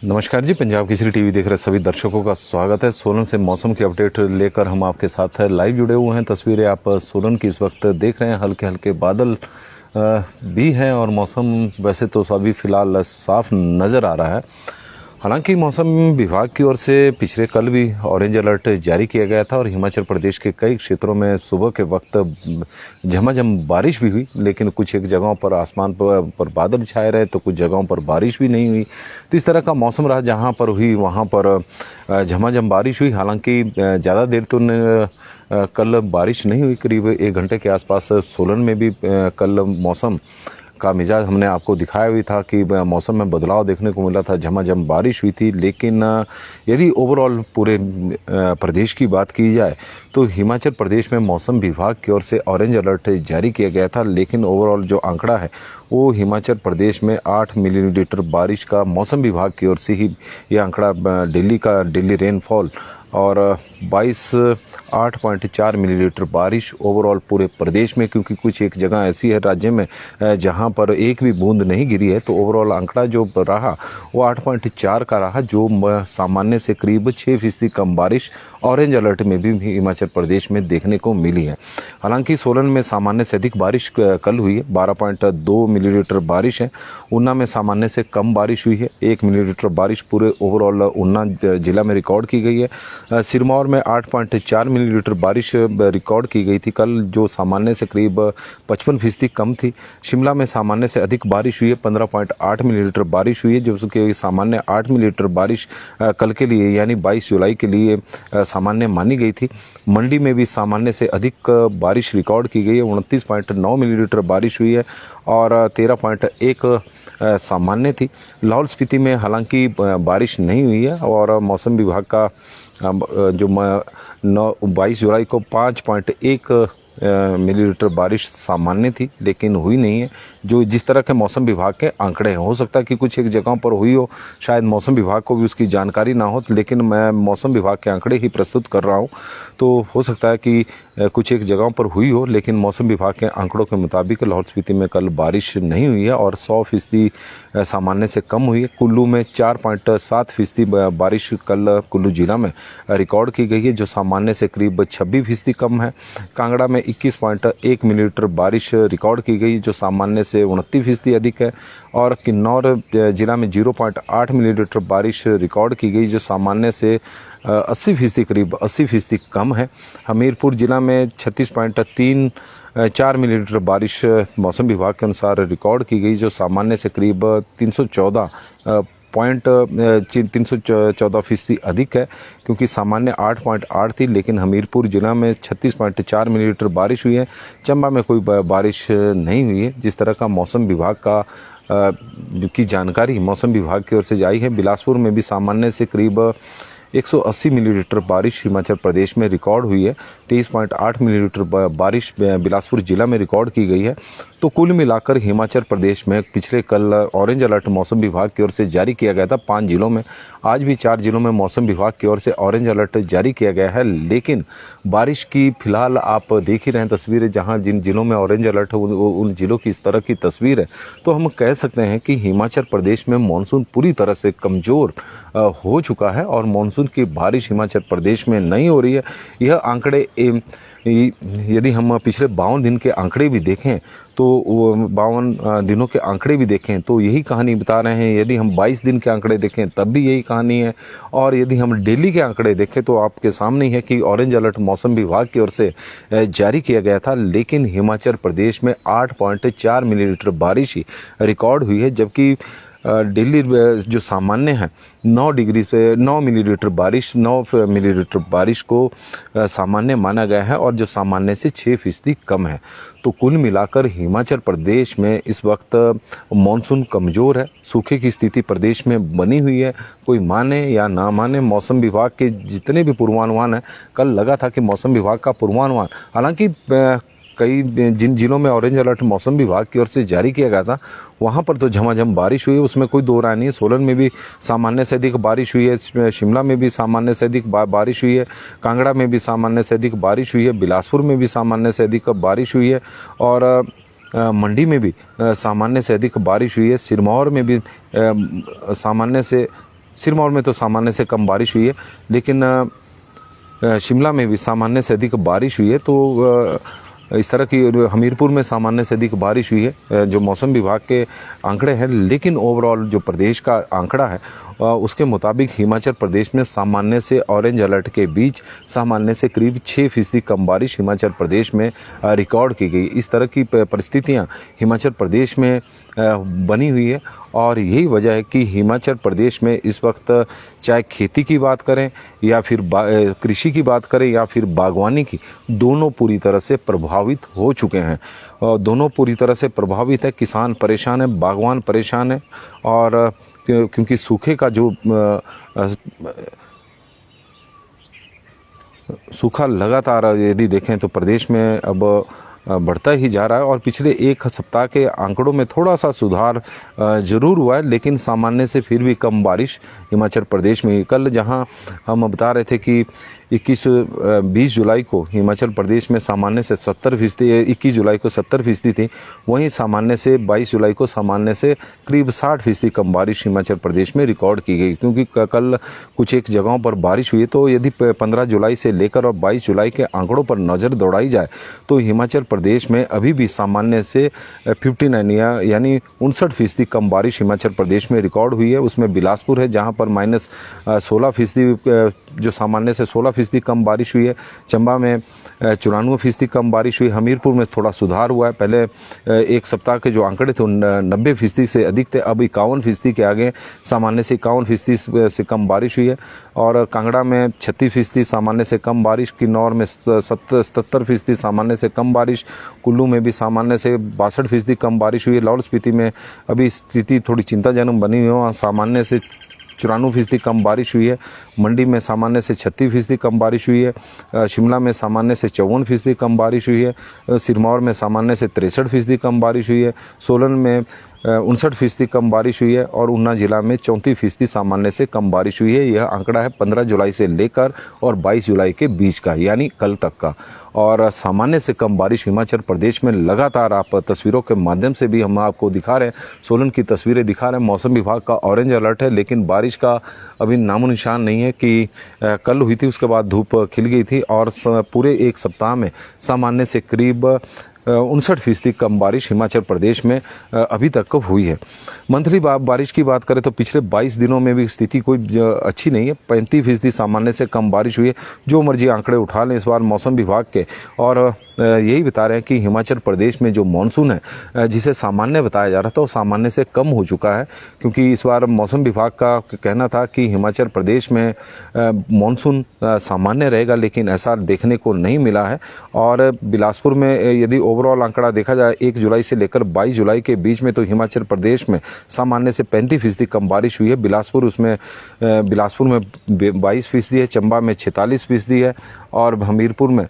नमस्कार जी, पंजाब केसरी टीवी देख रहे सभी दर्शकों का स्वागत है। सोलन से मौसम की अपडेट लेकर हम आपके साथ लाइव जुड़े हुए हैं। तस्वीरें आप सोलन की इस वक्त देख रहे हैं। हल्के हल्के बादल भी हैं और मौसम वैसे तो अभी फिलहाल साफ नज़र आ रहा है। हालांकि मौसम विभाग की ओर से पिछले कल भी ऑरेंज अलर्ट जारी किया गया था और हिमाचल प्रदेश के कई क्षेत्रों में सुबह के वक्त झमाझम बारिश भी हुई, लेकिन कुछ एक जगहों पर आसमान पर बादल छाए रहे तो कुछ जगहों पर बारिश भी नहीं हुई। तो इस तरह का मौसम रहा। जहां पर हुई वहां पर झमाझम बारिश हुई। हालांकि ज़्यादा देर तो कल बारिश नहीं हुई। करीब 1 घंटे के आसपास सोलन में भी कल मौसम का मिजाज हमने आपको दिखाया भी था कि मौसम में बदलाव देखने को मिला था, झमाझम बारिश हुई थी। लेकिन यदि ओवरऑल पूरे प्रदेश की बात की जाए तो हिमाचल प्रदेश में मौसम विभाग की ओर से ऑरेंज अलर्ट जारी किया गया था, लेकिन ओवरऑल जो आंकड़ा है वो हिमाचल प्रदेश में 8 मिलीमीटर बारिश का मौसम विभाग की ओर से ही ये आंकड़ा दिल्ली रेनफॉल और 8.4 मिलीमीटर बारिश ओवरऑल पूरे प्रदेश में, क्योंकि कुछ एक जगह ऐसी है राज्य में जहां पर एक भी बूंद नहीं गिरी है। तो ओवरऑल आंकड़ा जो रहा वो 8.4 का रहा, जो सामान्य से करीब 6% कम बारिश ऑरेंज अलर्ट में भी हिमाचल प्रदेश में देखने को मिली है। हालांकि सोलन में सामान्य से अधिक बारिश कल हुई है, 12.2 मिलीमीटर बारिश है। ऊना में सामान्य से कम बारिश हुई है, 1 मिलीमीटर बारिश पूरे ओवरऑल ऊना जिला में रिकॉर्ड की गई है। सिरमौर में 8.4 मिलीमीटर बारिश रिकॉर्ड की गई थी कल, जो सामान्य से करीब 55% कम थी। शिमला में सामान्य से अधिक बारिश हुई है, 15.8 मिलीमीटर बारिश हुई है, जो कि सामान्य 8 मिलीमीटर बारिश कल के लिए यानी 22 जुलाई के लिए सामान्य मानी गई थी। मंडी में भी सामान्य से अधिक बारिश रिकॉर्ड की गई है, 29.9 मिलीमीटर बारिश हुई है और 13.1 सामान्य थी। लाहौल स्पीति में हालांकि बारिश नहीं हुई है और मौसम विभाग का जो 22 जुलाई को 5.1 मिलीमीटर बारिश सामान्य थी, लेकिन हुई नहीं है, जो जिस तरह के मौसम विभाग के आंकड़े हैं। हो सकता है कि कुछ एक जगहों पर हुई हो, शायद मौसम विभाग को भी उसकी जानकारी ना हो, लेकिन मैं मौसम विभाग के आंकड़े ही प्रस्तुत कर रहा हूं। तो हो सकता है कि कुछ एक जगहों पर हुई हो, लेकिन मौसम विभाग के आंकड़ों के मुताबिक लाहौल स्पीति में कल बारिश नहीं हुई है और 100% सामान्य से कम हुई है। कुल्लू में 4.7% बारिश कल कुल्लू जिला में रिकॉर्ड की गई है, जो सामान्य से करीब 26% कम है। कांगड़ा में 21.1 मिलीमीटर बारिश रिकॉर्ड की गई, जो सामान्य से 29% अधिक है और किन्नौर जिला में 0.8 मिलीमीटर बारिश रिकॉर्ड की गई, जो सामान्य से 80% करीब 80% कम है। हमीरपुर जिला में 36.34 मिलीमीटर बारिश मौसम विभाग के अनुसार रिकॉर्ड की गई, जो सामान्य से करीब 314% अधिक है, क्योंकि सामान्य 8.8 थी, लेकिन हमीरपुर जिला में 36.4 मिलीमीटर बारिश हुई है। चंबा में कोई बारिश नहीं हुई है। जिस तरह का मौसम विभाग की जानकारी मौसम विभाग की ओर से आई है, बिलासपुर में भी सामान्य से करीब 180 मिलीमीटर बारिश हिमाचल प्रदेश में रिकॉर्ड हुई है। 23.8 मिलीमीटर बारिश बिलासपुर जिला में रिकॉर्ड की गई है। तो कुल मिलाकर हिमाचल प्रदेश में पिछले कल ऑरेंज अलर्ट मौसम विभाग की ओर से जारी किया गया था 5 जिलों में। आज भी 4 जिलों में मौसम विभाग की ओर से ऑरेंज अलर्ट जारी किया गया है, लेकिन बारिश की फिलहाल आप देख ही रहे हैं तस्वीरें। जहां जिन जिलों में ऑरेंज अलर्ट है उन जिलों की इस तरह की तस्वीर है, तो हम कह सकते हैं कि हिमाचल प्रदेश में मानसून पूरी तरह से कमज़ोर हो चुका है और मानसून की बारिश हिमाचल प्रदेश में नहीं हो रही है। यह आंकड़े यदि हम पिछले 52 दिन के आंकड़े भी देखें तो 52 दिनों के आंकड़े भी देखें तो यही कहानी बता रहे हैं। यदि हम 22 दिन के आंकड़े देखें तब भी यही कहानी है, और यदि हम डेली के आंकड़े देखें तो आपके सामने ही है कि ऑरेंज अलर्ट मौसम विभाग की ओर से जारी किया गया था, लेकिन हिमाचल प्रदेश में 8.4 मिलीमीटर बारिश ही रिकॉर्ड हुई है, जबकि दिल्ली जो सामान्य है 9 मिलीमीटर बारिश 9 मिलीमीटर बारिश को सामान्य माना गया है और जो सामान्य से 6% कम है। तो कुल मिलाकर हिमाचल प्रदेश में इस वक्त मानसून कमज़ोर है। सूखे की स्थिति प्रदेश में बनी हुई है। कोई माने या ना माने, मौसम विभाग के जितने भी पूर्वानुमान हैं, कल लगा था कि मौसम विभाग का पूर्वानुमान, हालांकि कई जिन जिलों में ऑरेंज अलर्ट मौसम विभाग की ओर से जारी किया गया था वहां पर तो झमाझम बारिश हुई है, उसमें कोई दो राय नहीं है। सोलन में भी सामान्य से अधिक बारिश हुई है, शिमला में भी सामान्य से अधिक बारिश हुई है, कांगड़ा में भी सामान्य से अधिक बारिश हुई है, बिलासपुर में भी सामान्य से अधिक बारिश हुई है और मंडी में भी सामान्य से अधिक बारिश हुई है। सिरमौर में भी सामान्य से सिरमौर में तो सामान्य से कम बारिश हुई है, लेकिन शिमला में भी सामान्य से अधिक बारिश हुई है। तो इस तरह की हमीरपुर में सामान्य से अधिक बारिश हुई है, जो मौसम विभाग के आंकड़े हैं। लेकिन ओवरऑल जो प्रदेश का आंकड़ा है उसके मुताबिक हिमाचल प्रदेश में सामान्य से ऑरेंज अलर्ट के बीच सामान्य से करीब 6% कम बारिश हिमाचल प्रदेश में रिकॉर्ड की गई। इस तरह की परिस्थितियां हिमाचल प्रदेश में बनी हुई है और यही वजह है कि हिमाचल प्रदेश में इस वक्त चाहे खेती की बात करें या फिर कृषि की बात करें या फिर बागवानी की, दोनों पूरी तरह से प्रभावित हो चुके हैं। दोनों पूरी तरह से प्रभावित है। किसान परेशान है, बागवान परेशान है, और क्योंकि सूखे का जो सूखा लगातार यदि देखें तो प्रदेश में अब बढ़ता ही जा रहा है। और पिछले एक सप्ताह के आंकड़ों में थोड़ा सा सुधार जरूर हुआ है, लेकिन सामान्य से फिर भी कम बारिश हिमाचल प्रदेश में। कल जहां हम बता रहे थे कि 20 जुलाई को हिमाचल प्रदेश में सामान्य से 70%, 21 जुलाई को 70% थी, वहीं सामान्य से 22 जुलाई को सामान्य से करीब 60% कम बारिश हिमाचल प्रदेश में रिकॉर्ड की गई। क्योंकि कल कुछ एक जगहों पर बारिश हुई, तो यदि 15 जुलाई से लेकर और 22 जुलाई के आंकड़ों पर नज़र दौड़ाई जाए तो हिमाचल प्रदेश में अभी भी सामान्य से 59 यानी 59% कम बारिश हिमाचल प्रदेश में रिकॉर्ड हुई है। उसमें बिलासपुर है जहाँ पर -16%, जो सामान्य से 16% कम बारिश हुई है। चंबा में 94% कम बारिश हुई। हमीरपुर में थोड़ा सुधार हुआ है। पहले एक सप्ताह के जो आंकड़े थे 90% से अधिक थे, अब 51% के आगे सामान्य से 51% से कम बारिश हुई है। और कांगड़ा में 36% सामान्य से कम बारिश, किन्नौर में 77% सामान्य से कम बारिश, कुल्लू में भी सामान्य से 62% कम बारिश हुई है। लाहौल स्पीति में अभी स्थिति थोड़ी चिंताजनक बनी हुई है, वहाँ सामान्य से 94% कम बारिश हुई है। मंडी में सामान्य से 36% कम बारिश हुई है। शिमला में सामान्य से 54% कम बारिश हुई है। सिरमौर में सामान्य से 63% कम बारिश हुई है। सोलन में 59% कम बारिश हुई है और ऊना जिला में 34% सामान्य से कम बारिश हुई है। यह आंकड़ा है 15 जुलाई से लेकर और 22 जुलाई के बीच का, यानी कल तक का। और सामान्य से कम बारिश हिमाचल प्रदेश में लगातार, आप तस्वीरों के माध्यम से भी हम आपको दिखा रहे हैं, सोलन की तस्वीरें दिखा रहे हैं। मौसम विभाग का ऑरेंज अलर्ट है, लेकिन बारिश का अभी नामो निशान नहीं है। कि कल हुई थी, उसके बाद धूप खिल गई थी और पूरे एक सप्ताह में सामान्य से करीब 59% कम बारिश हिमाचल प्रदेश में अभी तक हुई है। मंथली बारिश की बात करें तो पिछले 22 दिनों में भी स्थिति कोई अच्छी नहीं है। 35% सामान्य से कम बारिश हुई है। जो मर्जी आंकड़े उठा लें इस बार मौसम विभाग के, और यही बता रहे हैं कि हिमाचल प्रदेश में जो मानसून है, जिसे सामान्य बताया जा रहा था, वो सामान्य से कम हो चुका है। क्योंकि इस बार मौसम विभाग का कहना था कि हिमाचल प्रदेश में मानसून सामान्य रहेगा, लेकिन ऐसा देखने को नहीं मिला है। और बिलासपुर में यदि ओवरऑल आंकड़ा देखा जाए 1 जुलाई से लेकर 22 जुलाई के बीच में, तो हिमाचल प्रदेश में सामान्य से 35% कम बारिश हुई है। बिलासपुर में 22% है, चंबा में 46% है और हमीरपुर में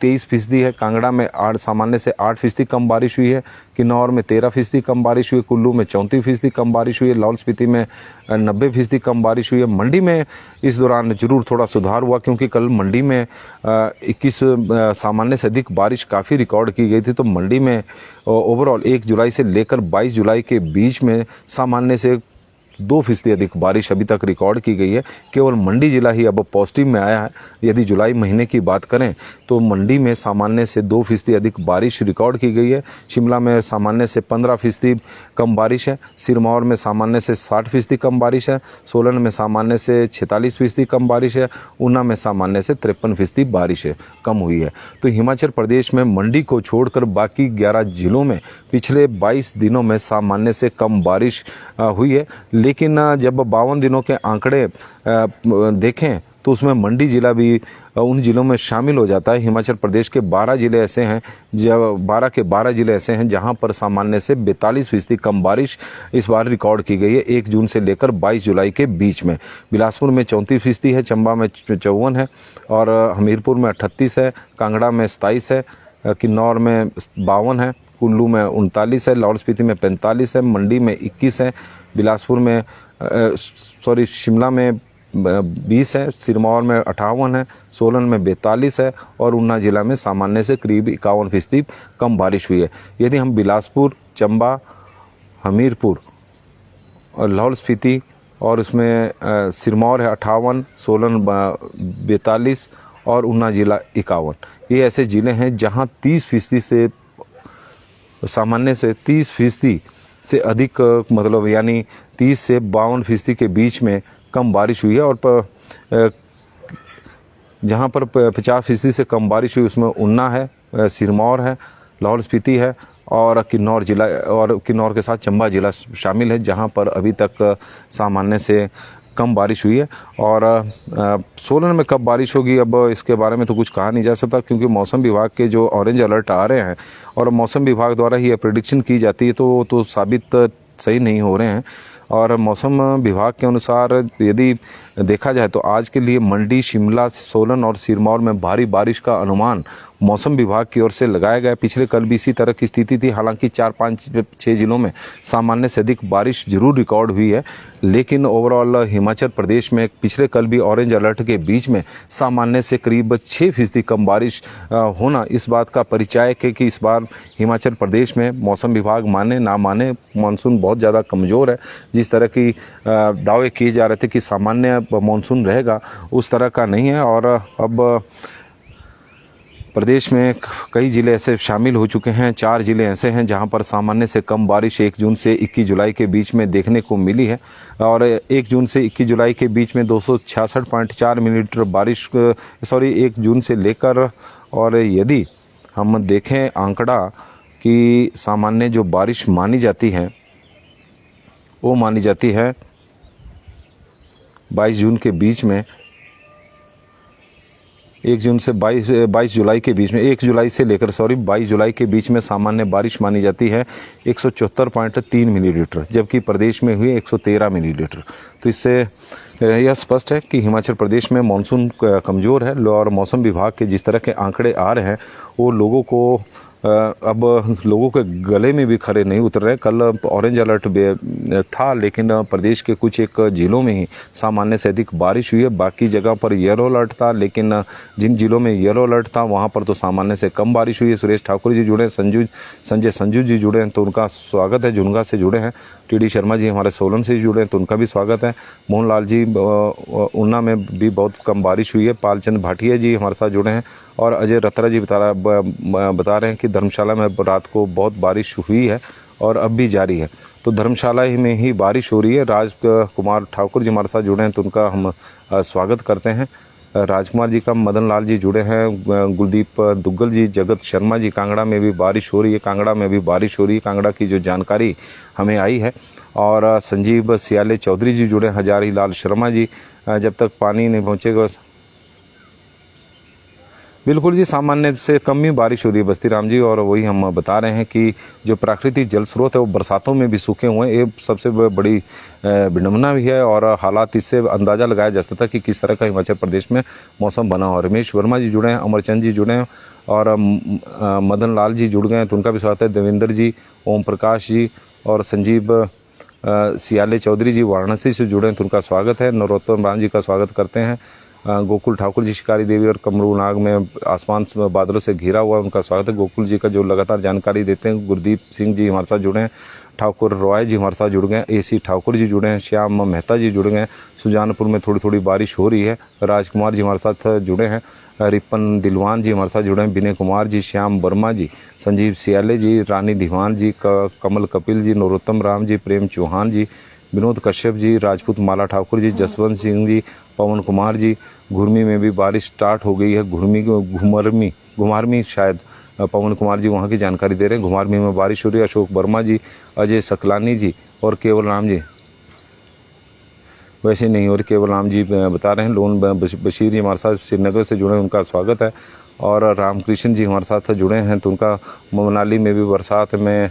23% है। कांगड़ा में सामान्य से 8% कम बारिश हुई है। किन्नौर में 13% कम बारिश हुई है। कुल्लू में 34% कम बारिश हुई है। लाहौल स्पीति में 90% कम बारिश हुई है। मंडी में इस दौरान जरूर थोड़ा सुधार हुआ, क्योंकि कल मंडी में 21 सामान्य से अधिक बारिश काफ़ी रिकॉर्ड की गई थी। तो मंडी में ओवरऑल 1 जुलाई से लेकर 22 जुलाई के बीच में सामान्य से 2% अधिक बारिश अभी तक रिकॉर्ड की गई है। केवल मंडी जिला ही अब पॉजिटिव में आया है। यदि जुलाई महीने की बात करें तो मंडी में सामान्य से 2% अधिक बारिश रिकॉर्ड की गई है। शिमला में सामान्य से 15% कम बारिश है। सिरमौर में सामान्य से 60% कम बारिश है। सोलन में सामान्य से 46% कम बारिश है। ऊना में सामान्य से 53% बारिश है कम हुई है। तो हिमाचल प्रदेश में मंडी को छोड़कर बाकी 11 जिलों में पिछले 22 दिनों में सामान्य से कम बारिश हुई है। लेकिन जब 52 दिनों के आंकड़े देखें तो उसमें मंडी जिला भी उन जिलों में शामिल हो जाता है। हिमाचल प्रदेश के 12 जिले ऐसे हैं, जब 12 के 12 जिले ऐसे हैं जहां पर सामान्य से 42% कम बारिश इस बार रिकॉर्ड की गई है 1 जून से लेकर 22 जुलाई के बीच में। बिलासपुर में 34% है, चंबा में 54 है और हमीरपुर में 38 है, कांगड़ा में 27 है, किन्नौर में 52 है, कुल्लू में 39 है, लाहौल स्पीति में 45 है, मंडी में 21 है, बिलासपुर में शिमला में 20 है, सिरमौर में 58 है, सोलन में 42 है और ऊना जिला में सामान्य से करीब 51% कम बारिश हुई है। यदि हम बिलासपुर, चंबा, हमीरपुर और लाहौल स्पीति और उसमें सिरमौर है 58, सोलन 42 और ऊना जिला 51। ये ऐसे ज़िले हैं जहां 30% से सामान्य से 30% से अधिक मतलब यानी 30 से 52% के बीच में कम बारिश हुई है। और जहां पर 50% से कम बारिश हुई उसमें ऊना है, सिरमौर है, लाहौल स्पीति है और किन्नौर जिला, और किन्नौर के साथ चंबा जिला शामिल है जहां पर अभी तक सामान्य से कम बारिश हुई है। और सोलन में कब बारिश होगी अब इसके बारे में तो कुछ कहा नहीं जा सकता, क्योंकि मौसम विभाग के जो ऑरेंज अलर्ट आ रहे हैं और मौसम विभाग द्वारा ही प्रेडिक्शन की जाती है तो साबित सही नहीं हो रहे हैं। और मौसम विभाग के अनुसार यदि देखा जाए तो आज के लिए मंडी, शिमला, सोलन और सिरमौर में भारी बारिश का अनुमान मौसम विभाग की ओर से लगाया गया। पिछले कल भी इसी तरह की स्थिति थी, हालांकि 4, 5, 6 जिलों में सामान्य से अधिक बारिश जरूर रिकॉर्ड हुई है, लेकिन ओवरऑल हिमाचल प्रदेश में पिछले कल भी ऑरेंज अलर्ट के बीच में सामान्य से करीब 6% कम बारिश होना इस बात का परिचायक है कि इस बार हिमाचल प्रदेश में मौसम विभाग माने ना माने मानसून बहुत ज़्यादा कमज़ोर है। जिस तरह की दावे किए जा रहे थे कि सामान्य मानसून रहेगा, उस तरह का नहीं है। और अब प्रदेश में कई ज़िले ऐसे शामिल हो चुके हैं, 4 ज़िले ऐसे हैं जहां पर सामान्य से कम बारिश 1 जून से 21 जुलाई के बीच में देखने को मिली है। और 1 जून से 21 जुलाई के बीच में 266.4 मिलीमीटर बारिश 1 जून से लेकर, और यदि हम देखें आंकड़ा कि सामान्य जो बारिश मानी जाती है वो मानी जाती है 22 जून के बीच में, 1 जून से 22 जुलाई के बीच में, 1 जुलाई से लेकर 22 जुलाई के बीच में सामान्य बारिश मानी जाती है 174.3 मिलीलीटर, जबकि प्रदेश में हुई 113 मिलीलीटर। तो इससे यह स्पष्ट है कि हिमाचल प्रदेश में मानसून कमज़ोर है। और मौसम विभाग के जिस तरह के आंकड़े आ रहे हैं वो लोगों को अब लोगों के गले में भी खरे नहीं उतर रहे। कल ऑरेंज अलर्ट था, लेकिन प्रदेश के कुछ एक जिलों में ही सामान्य से अधिक बारिश हुई है। बाकी जगह पर येलो अलर्ट था, लेकिन जिन जिलों में येलो अलर्ट था वहां पर तो सामान्य से कम बारिश हुई है। सुरेश ठाकुर जी जुड़े हैं, संजय संजू जी जुड़े हैं तो उनका स्वागत है, जुनगा से जुड़े हैं। टी शर्मा जी हमारे सोलन से जुड़े हैं तो उनका भी स्वागत है। मोहनलाल जी ऊना में भी बहुत कम बारिश हुई है। पालचंद भाटिया जी हमारे साथ जुड़े हैं। और अजय रत्रा जी बता रहे हैं कि धर्मशाला में रात को बहुत बारिश हुई है और अब भी जारी है। तो धर्मशाला में ही बारिश हो रही है। राजकुमार ठाकुर जी हमारे साथ जुड़े हैं तो उनका हम स्वागत करते हैं। राजकुमार जी का मदन लाल जी जुड़े हैं, गुलदीप दुग्गल जी, जगत शर्मा जी, कांगड़ा में भी बारिश हो रही है। कांगड़ा में भी बारिश हो रही है, कांगड़ा की जो जानकारी हमें आई है। और संजीव सियाले चौधरी जी जुड़े, हजारी लाल शर्मा जी, जब तक पानी नहीं पहुंचेगा बिल्कुल जी, सामान्य से कम ही बारिश हो रही है बस्ती राम जी। और वही हम बता रहे हैं कि जो प्राकृतिक जल स्रोत है वो बरसातों में भी सूखे हुए हैं। ये सबसे बड़ी विडंबना भी है और हालात इससे अंदाजा लगाया जा सकता है कि किस तरह का हिमाचल प्रदेश में मौसम बना हुआ। रमेश वर्मा जी जुड़े हैं, अमरचंद जी जुड़े हैं और मदन लाल जी जुड़ गए हैं तो उनका भी स्वागत है। देवेंद्र जी, ओम प्रकाश जी और संजीव सियाले चौधरी जी वाराणसी से जुड़े हैं तो उनका स्वागत है। नरोत्तम राम जी का स्वागत करते हैं। गोकुल ठाकुर जी शिकारी देवी और कमरूनाग में आसमान बादलों से घिरा हुआ, उनका स्वागत है। गोकुल जी का जो लगातार जानकारी देते हैं। गुरदीप सिंह जी हमारे साथ जुड़े हैं। ठाकुर रॉय जी हमारे साथ जुड़ गए। AC ठाकुर जी जुड़े हैं। श्याम मेहता जी जुड़ गए। सुजानपुर में थोड़ी थोड़ी बारिश हो रही है। राजकुमार जी हमारे साथ जुड़े हैं। रिपन दिलवान जी हमारे साथ जुड़े हैं। विनय कुमार जी, श्याम वर्मा जी, संजीव सियाले जी, रानी दीवान जी, कमल कपिल जी, नरोत्तम राम जी, प्रेम चौहान जी, विनोद कश्यप जी, राजपूत माला ठाकुर जी, जसवंत सिंह जी, पवन कुमार जी। घुर्मी में भी बारिश स्टार्ट हो गई है। घुमारमी शायद पवन कुमार जी वहाँ की जानकारी दे रहे हैं। घुमारमी में बारिश हो रही है। अशोक वर्मा जी, अजय सकलानी जी और केवल राम जी, वैसे नहीं और केवल राम जी बता रहे हैं। लोन बशीर जी हमारे साथ श्रीनगर से जुड़े हैं, उनका स्वागत है। और रामकृष्ण जी हमारे साथ जुड़े हैं तो उनका मनाली में भी बरसात में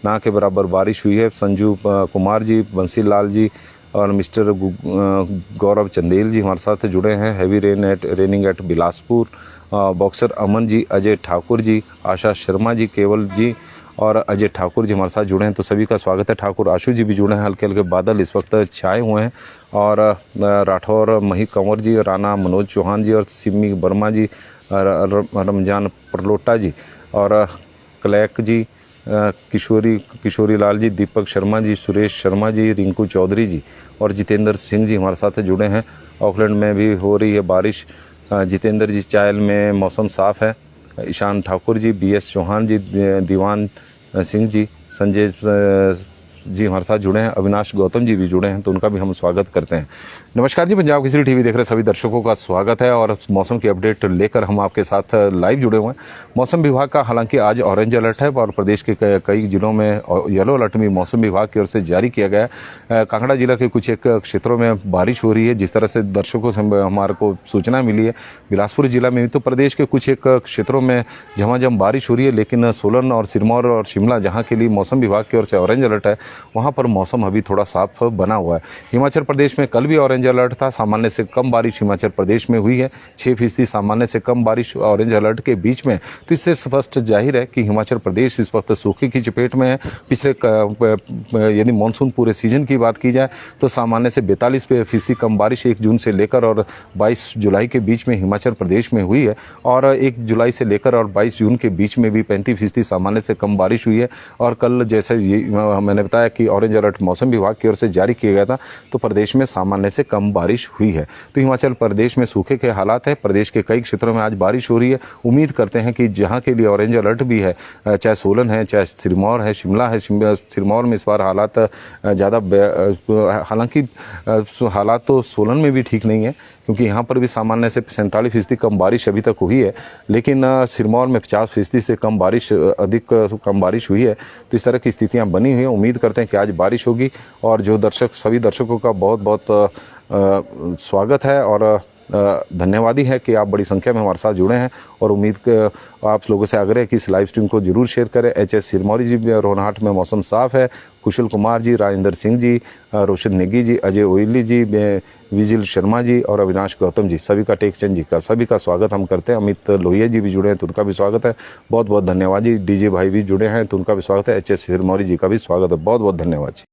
ना के बराबर बारिश हुई है। संजू कुमार जी, बंसी लाल जी और मिस्टर गौरव चंदेल जी हमारे साथ जुड़े हैं। Heavy raining at Bilaspur. Boxer Aman ji, Ajay Thakur ji, Asha Sharma ji, Kewal ji और अजय ठाकुर जी हमारे साथ जुड़े हैं तो सभी का स्वागत है। ठाकुर आशु जी भी जुड़े हैं। हल्के हल्के बादल इस वक्त छाए हुए हैं। और राठौर मही कंवर जी, राणा मनोज चौहान जी और सिमी वर्मा जी, रमजान परलोटा जी और क्लैक जी किशोरी लाल जी, दीपक शर्मा जी, सुरेश शर्मा जी, रिंकू चौधरी जी और जितेंद्र सिंह जी हमारे साथ जुड़े हैं। ऑकलैंड में भी हो रही है बारिश। जितेंद्र जी, चायल में मौसम साफ है। ईशान ठाकुर जी, BS चौहान जी, दीवान सिंह जी, संजय जी हमारे साथ जुड़े हैं। अविनाश गौतम जी भी जुड़े हैं, तो उनका भी हम स्वागत करते हैं। नमस्कार जी, पंजाब केसरी टीवी देख रहे सभी दर्शकों का स्वागत है और मौसम की अपडेट लेकर हम आपके साथ लाइव जुड़े हुए हैं। मौसम विभाग का हालांकि आज ऑरेंज अलर्ट है और प्रदेश के कई जिलों में येलो अलर्ट भी मौसम विभाग की ओर से जारी किया गया है। कांगड़ा जिला के कुछ एक क्षेत्रों में बारिश हो रही है, जिस तरह से दर्शकों से हमारे को सूचना मिली है। बिलासपुर जिला में भी तो प्रदेश के कुछ एक क्षेत्रों में झमाझम बारिश हो रही है, लेकिन सोलन और सिरमौर और शिमला, जहाँ के लिए मौसम विभाग की ओर से ऑरेंज अलर्ट है, वहां पर मौसम अभी थोड़ा साफ बना हुआ है। हिमाचल प्रदेश में कल भी ऑरेंज अलर्ट था। सामान्य से कम बारिश हिमाचल प्रदेश में हुई है, 6% सामान्य से कम बारिश ऑरेंज अलर्ट के बीच में। तो इससे स्पष्ट जाहिर है कि हिमाचल प्रदेश इस वक्त सूखे की चपेट में है। पिछले यदि मानसून पूरे सीजन की बात की जाए तो सामान्य से 42% कम बारिश 1 जून से लेकर और 22 जुलाई के बीच में हिमाचल प्रदेश में हुई है और 1 जुलाई से लेकर और 22 जून के बीच में भी 35% सामान्य से कम बारिश हुई है। और कल जैसे मैंने बताया कि ऑरेंज अलर्ट मौसम विभाग की ओर से जारी किया गया था, तो प्रदेश में सामान्य से कम बारिश हुई है। तो हिमाचल प्रदेश में सूखे के हालात है। प्रदेश के कई क्षेत्रों में आज बारिश हो रही है। उम्मीद करते हैं कि जहां के लिए ऑरेंज अलर्ट भी है, चाहे सोलन है, चाहे सिरमौर है, शिमला है। सिरमौर में इस बार हालात ज़्यादा, हालांकि हालात तो सोलन में भी ठीक नहीं है, क्योंकि यहाँ पर भी सामान्य से 47% कम बारिश अभी तक हुई है, लेकिन सिरमौर में 50% से कम बारिश, अधिक कम बारिश हुई है। तो इस तरह की स्थितियाँ बनी हुई हैं। उम्मीद करते हैं कि आज बारिश होगी और जो सभी दर्शकों का बहुत बहुत स्वागत है और धन्यवादी है कि आप बड़ी संख्या में हमारे साथ जुड़े हैं। और उम्मीद आप लोगों से आग्रह है कि इस लाइव स्ट्रीम को जरूर शेयर करें। HS सिरमौरी जी, रोहनाट में मौसम साफ है। कुशल कुमार जी, राजेंद्र सिंह जी, रोशन नेगी जी, अजय ओइली जी, विजिल शर्मा जी और अविनाश गौतम जी, सभी का टेकचंद जी का सभी का स्वागत हम करते हैं। अमित लोहिया जी भी जुड़े हैं, तो उनका भी स्वागत है। बहुत बहुत धन्यवाद जी। DJ भाई भी जुड़े हैं, तो उनका भी स्वागत है। HS सिरमौरी जी का भी स्वागत है। बहुत बहुत धन्यवाद जी।